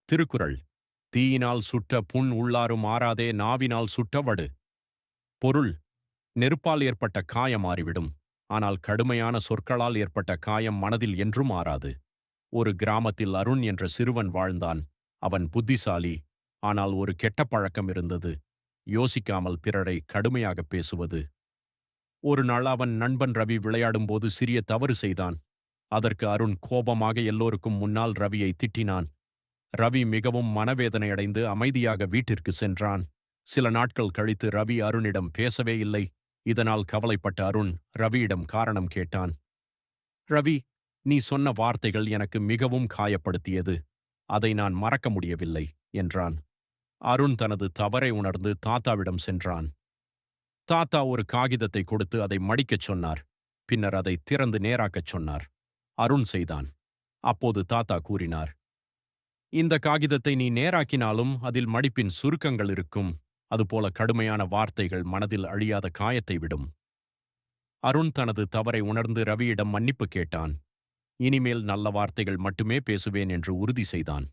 திருக்குறள். தீயினால் சுட்ட புண் உள்ளாரும் ஆறாதே நாவினால் சுட்ட வடு. பொருள். நெருப்பால் ஏற்பட்ட காயம் மாறிவிடும். ஆனால் கடுமையான சொற்களால் ஏற்பட்ட காயம் மனதில் என்றும் ஆறாது. ஒரு கிராமத்தில் அருண் என்ற சிறுவன் வாழ்ந்தான். அவன் புத்திசாலி. ஆனால் ஒரு கெட்ட பழக்கம் இருந்தது. யோசிக்காமல் பிறரை கடுமையாக பேசுவது. ஒரு நாள் அவன் நண்பன் ரவி விளையாடும்போது சிறிய தவறு செய்தான். அதற்கு அருண் கோபமாக எல்லோருக்கும் முன்னால் ரவியை திட்டினான். ரவி மிகவும் மனவேதனையடைந்து அமைதியாக வீட்டிற்கு சென்றான். சில நாட்கள் கழித்து ரவி அருணிடம் பேசவே இல்லை. இதனால் கவலைப்பட்ட அருண் ரவியிடம் காரணம் கேட்டான். ரவி, நீ சொன்ன வார்த்தைகள் எனக்கு மிகவும் காயப்படுத்தியது. அதை நான் மறக்க முடியவில்லை என்றான். அருண் தனது தவறை உணர்ந்து தாத்தாவிடம் சென்றான். தாத்தா ஒரு காகிதத்தை கொடுத்து அதை மடிக்கச் சொன்னார். பின்னர் அதை திறந்து நேராக்கச் சொன்னார். அருண் செய்தான். அப்போது தாத்தா கூறினார், இந்த காகிதத்தை நீ நேராக்கினாலும் அதில் மடிப்பின் சுருக்கங்கள் இருக்கும். அதுபோல கடுமையான வார்த்தைகள் மனதில் அழியாத காயத்தை விடும். அருண் தனது தவறை உணர்ந்து ரவியிடம் மன்னிப்பு கேட்டான். இனிமேல் நல்ல வார்த்தைகள் மட்டுமே பேசுவேன் என்று உறுதி செய்தான்.